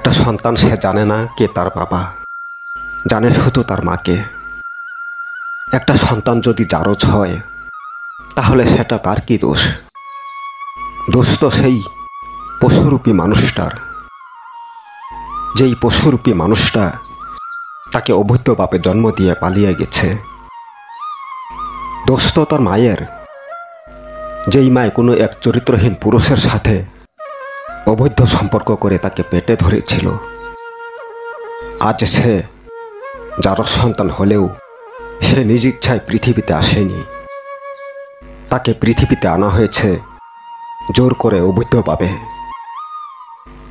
একটা সন্তান সে জানে না কে তার বাবা, জানে শুধু তার মাকে। একটা সন্তান যদি জারজ হয় তাহলে সেটা তার কি দোষ? দোষ তো সেই পশুরূপী মানুষটার, যেই পশুরূপী মানুষটা তাকে অবৈধভাবে জন্ম দিয়ে পালিয়ে গেছে। দোষ তো তার মায়ের, যেই মায় কোনো এক চরিত্রহীন পুরুষের সাথে অবৈধ সম্পর্ক করে তাকে পেটে ধরেছিল। আজ সে জারজ সন্তান হলেও সে নিজ ইচ্ছায় পৃথিবীতে আসেনি, তাকে পৃথিবীতে আনা হয়েছে জোর করে অবৈধভাবে।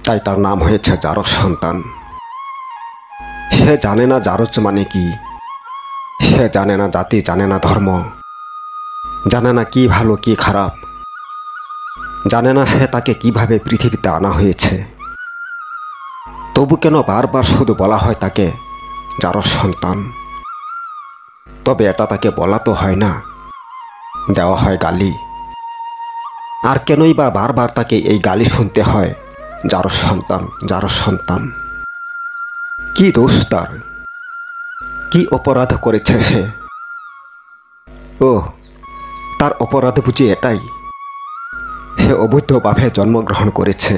তাই তার নাম হয়েছে জারজ সন্তান। সে জানে না জারজ মানে কি, সে জানে না জাতি, জানে না ধর্ম, জানে না কি ভালো কি খারাপ, জানে না সে তাকে কিভাবে পৃথিবীতে আনা হয়েছে। তবু কেন বারবার শুধু বলা হয় তাকে জারজ সন্তান? তবে এটা তাকে বলা তো হয় না, দেওয়া হয় গালি। আর কেনই বা বারবার তাকে এই গালি শুনতে হয়, জারজ সন্তান, জারজ সন্তান? কি দোষ তার? কি অপরাধ করেছে সে? ও, তার অপরাধ বুঝি এটাই, সে অবৈধভাবে জন্মগ্রহণ করেছে।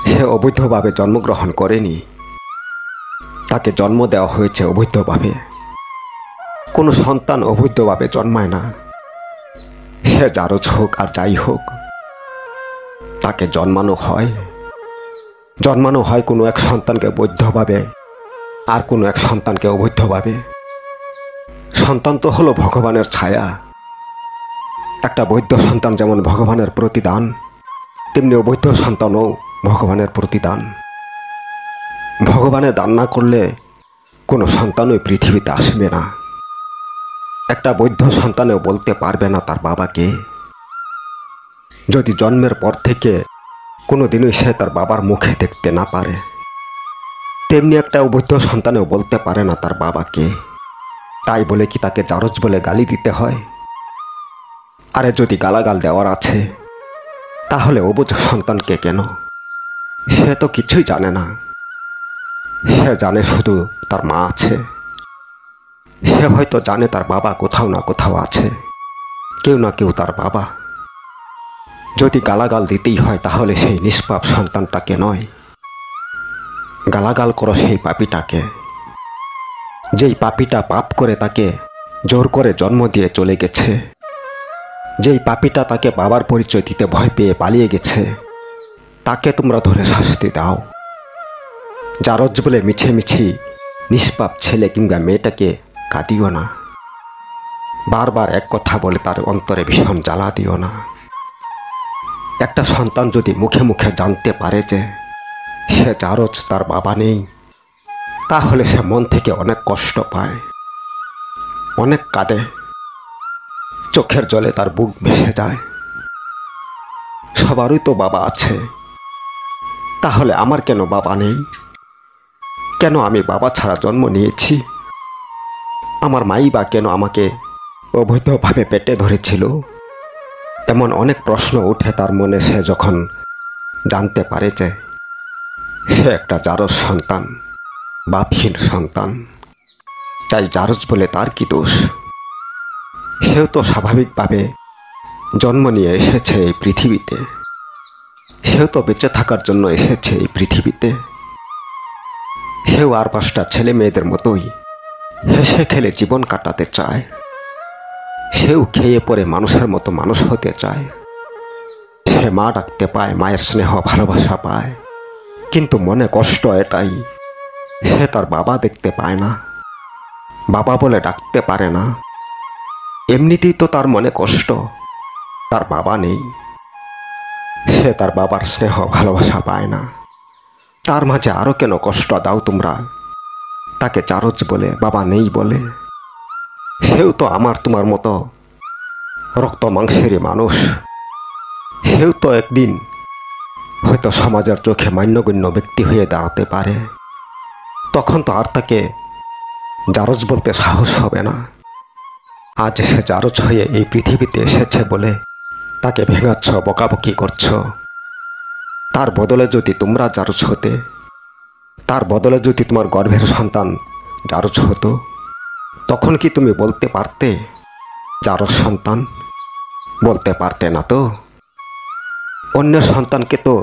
সে অবৈধভাবে জন্মগ্রহণ করেনি, তাকে জন্ম দেওয়া হয়েছে অবৈধভাবে। কোনো সন্তান অবৈধভাবে জন্মায় না। সে জারজ হোক আর যাই হোক, তাকে জন্মানো হয়। জন্মানো হয় কোনো এক সন্তানকে বৈধভাবে আর কোনো এক সন্তানকে অবৈধভাবে। সন্তান তো হলো ভগবানের ছায়া। একটা বৈধ সন্তান যেমন ভগবানের প্রতিদান, তেমনি অবৈধ সন্তানও ভগবানের প্রতিদান। ভগবানের দান না করলে কোনো সন্তানই পৃথিবীতে আসবে না। একটা বৈধ সন্তানেও বলতে পারবে না তার বাবাকে। যদি জন্মের পর থেকে কোনো দিনই সে তার বাবার মুখে দেখতে না পারে, তেমনি একটা অবৈধ সন্তানেও বলতে পারে না তার বাবাকে। তাই বলে কি তাকে জারজ বলে গালি দিতে হয়? আরে যদি গালাগাল দেওয়ার আছে তাহলে অবুঝ সন্তানকে কেন? সে তো কিছুই জানে না। সে জানে শুধু তার মা আছে। সে হয়তো জানে তার বাবা কোথাও না কোথাও আছে, কেউ না কেউ তার বাবা। যদি গালাগাল দিতেই হয় তাহলে সেই নিষ্পাপ সন্তানটাকে নয়, গালাগাল করো সেই পাপীটাকে, যেই পাপীটা পাপ করে তাকে জোর করে জন্ম দিয়ে চলে গেছে, যেই পাপীটা তাকে বাবার পরিচয় দিতে ভয় পেয়ে পালিয়ে গেছে, তাকে তোমরা ধরে শাস্তি দাও। জারজ বলে মিছিমিছি নিষ্পাপ ছেলে কিংবা মেয়েটাকে কাঁদিও না। বারবার এক কথা বলে তার অন্তরে ভীষণ জ্বালা দিও না। একটা সন্তান যদি মুখে মুখে জানতে পারে যে সে জারজ, তার বাবা নেই, তাহলে সে মন থেকে অনেক কষ্ট পায়, অনেক কাঁদে, চোখের জলে তার বুক ভেসে যায়। সবারই তো বাবা আছে, তাহলে আমার কেন বাবা নেই? কেন আমি বাবা ছাড়া জন্ম নিয়েছি? আমার মাই বা কেন আমাকে অবৈধভাবে পেটে ধরেছিল? এমন অনেক প্রশ্ন উঠে তার মনে সে যখন জানতে পারে যে সে একটা জারজ সন্তান, বাপহীন সন্তান। তাই জারজ বলে তার কি দোষ? সেও তো স্বাভাবিকভাবে জন্ম নিয়ে এসেছে এই পৃথিবীতে। সেও তো বেঁচে থাকার জন্য এসেছে এই পৃথিবীতে। সেও আর 5টা ছেলে মেয়েদের মতোই হেসে খেলে জীবন কাটাতে চায়। সেও খেয়ে পরে মানুষের মতো মানুষ হতে চায়। সে মা ডাকতে পায়, মায়ের স্নেহ ভালোবাসা পায়, কিন্তু মনে কষ্ট এটাই, সে তার বাবা দেখতে পায় না, বাবা বলে ডাকতে পারে না। এমনিতেই তো তার মনে কষ্ট, তার বাবা নেই। সে তার বাবার স্নেহ ভালোবাসা পায় না। তার মাঝে আরো কেন কষ্ট দাও তোমরা? তাকে জারজ বলে, বাবা নেই বলে। সেও তো আমার তোমার মতো রক্ত মাংসেরই মানুষ। সেও তো একদিন হয়তো সমাজের চোখে মান্যগণ্য ব্যক্তি হয়ে দাঁড়াতে পারে। তখন তো আর তাকে জারজ বলতে সাহস হবে না। আজ সে জারজ হয়ে এই পৃথিবীতে এসেছে বলে তাকে ভেঙাচ্ছ, বকাবকি করছো। তার বদলে যদি তোমরা জারজ হতে, তার বদলে যদি তোমার গর্ভের সন্তান জারজ হতো, তখন কি তুমি বলতে পারতে জারজ সন্তান? বলতে পারতে না তো। অন্যের সন্তানকে তো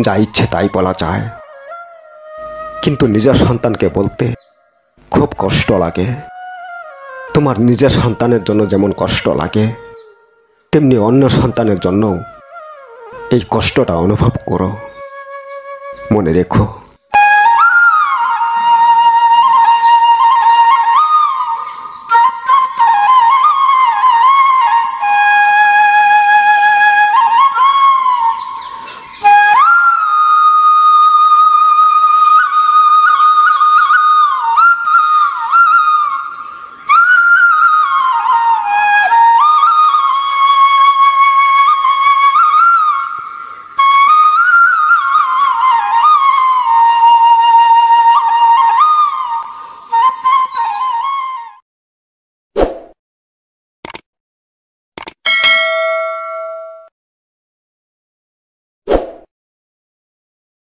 যা ইচ্ছে তাই বলা যায়, কিন্তু নিজের সন্তানকে বলতে খুব কষ্ট লাগে। তোমার নিজের সন্তানের জন্য যেমন কষ্ট লাগে, তেমনি অন্য সন্তানের জন্য এই কষ্টটা অনুভব করো। মনে রেখো।